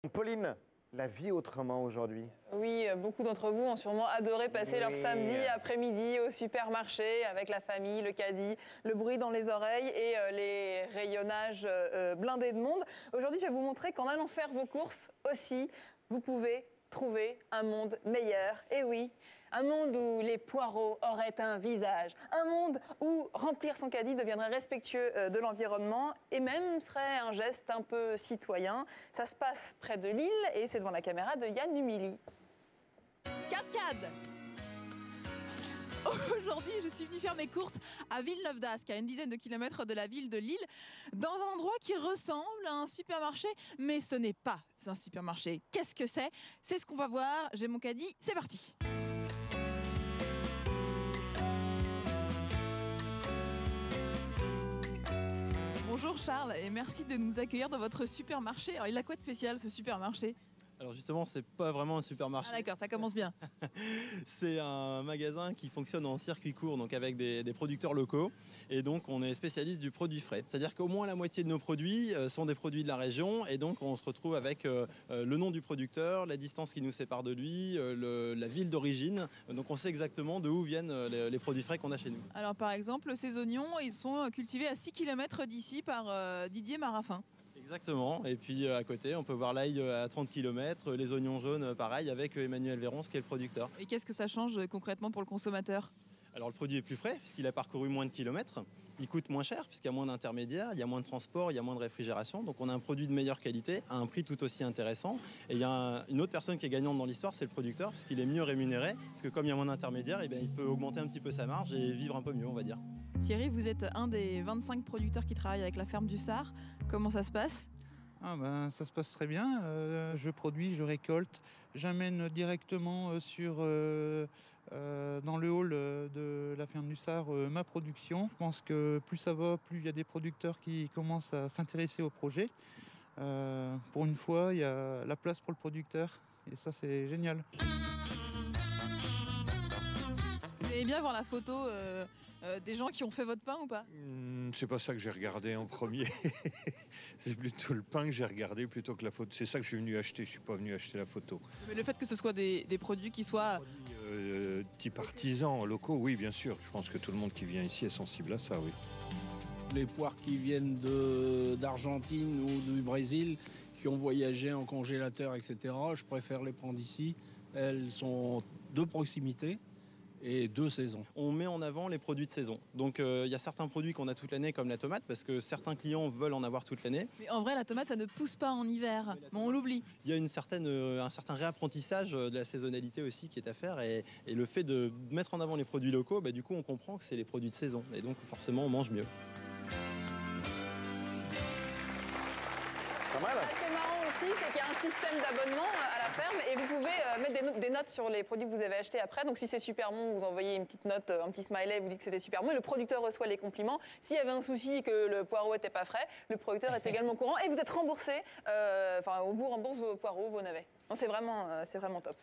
Pauline, la vie autrement aujourd'hui. Oui, beaucoup d'entre vous ont sûrement adoré passer leur samedi après-midi au supermarché avec la famille, le caddie, le bruit dans les oreilles et les rayonnages blindés de monde. Aujourd'hui, je vais vous montrer qu'en allant faire vos courses aussi, vous pouvez trouver un monde meilleur. Et oui, un monde où les poireaux auraient un visage. Un monde où remplir son caddie deviendrait respectueux de l'environnement et même serait un geste un peu citoyen. Ça se passe près de Lille et c'est devant la caméra de Yann Numili. Cascade. Aujourd'hui, je suis venue faire mes courses à Villeneuve d'Ascq, à une dizaine de kilomètres de la ville de Lille, dans un endroit qui ressemble à un supermarché, mais ce n'est pas un supermarché. Qu'est-ce que c'est? C'est ce qu'on va voir. J'ai mon caddie, c'est parti. Bonjour Charles et merci de nous accueillir dans votre supermarché. Alors il a quoi de spécial ce supermarché? Alors justement, c'est pas vraiment un supermarché. Ah d'accord, ça commence bien. C'est un magasin qui fonctionne en circuit court, donc avec des producteurs locaux. Et donc, on est spécialiste du produit frais. C'est-à-dire qu'au moins la moitié de nos produits sont des produits de la région. Et donc, on se retrouve avec le nom du producteur, la distance qui nous sépare de lui, la ville d'origine. Donc, on sait exactement de où viennent les produits frais qu'on a chez nous. Alors par exemple, ces oignons, ils sont cultivés à 6 km d'ici par Didier Marafin. Exactement, et puis à côté on peut voir l'ail à 30 km, les oignons jaunes pareil avec Emmanuel Véron qui est le producteur. Et qu'est-ce que ça change concrètement pour le consommateur? Alors le produit est plus frais puisqu'il a parcouru moins de kilomètres, il coûte moins cher puisqu'il y a moins d'intermédiaires, il y a moins de transport, il y a moins de réfrigération, donc on a un produit de meilleure qualité à un prix tout aussi intéressant. Et il y a une autre personne qui est gagnante dans l'histoire, c'est le producteur, puisqu'il est mieux rémunéré, parce que comme il y a moins d'intermédiaires, il peut augmenter un petit peu sa marge et vivre un peu mieux on va dire. Thierry, vous êtes un des 25 producteurs qui travaillent avec la ferme du Sar. Comment ça se passe? Ça se passe très bien. Je produis, je récolte, j'amène directement dans le hall de la ferme du Sar ma production. Je pense que plus ça va, plus il y a des producteurs qui commencent à s'intéresser au projet. Pour une fois, il y a la place pour le producteur et ça c'est génial. Vous aimez bien voir la photo des gens qui ont fait votre pain ou pas? C'est pas ça que j'ai regardé en premier. C'est plutôt le pain que j'ai regardé plutôt que la photo. C'est ça que je suis venu acheter, je suis pas venu acheter la photo. Mais le fait que ce soit des produits qui soient... Type artisans locaux, oui bien sûr. Je pense que tout le monde qui vient ici est sensible à ça, oui. Les poires qui viennent d'Argentine ou du Brésil, qui ont voyagé en congélateur, etc., je préfère les prendre ici. Elles sont de proximité et de saison. On met en avant les produits de saison. Donc il y a certains produits qu'on a toute l'année comme la tomate parce que certains clients veulent en avoir toute l'année. Mais en vrai la tomate ça ne pousse pas en hiver, mais on l'oublie. Il y a un certain réapprentissage de la saisonnalité aussi qui est à faire et le fait de mettre en avant les produits locaux, du coup on comprend que c'est les produits de saison et donc forcément on mange mieux. Pas mal. C'est marrant aussi, c'est qu'il y a un système d'abonnement à la ferme et vous pouvez mettre des notes sur les produits que vous avez achetés après. Donc si c'est super bon, vous envoyez une petite note, un petit smiley, vous dites que c'était super bon et le producteur reçoit les compliments. S'il y avait un souci et que le poireau n'était pas frais, le producteur est également au courant et vous êtes remboursé, on vous rembourse vos poireaux, vos navets. C'est vraiment top.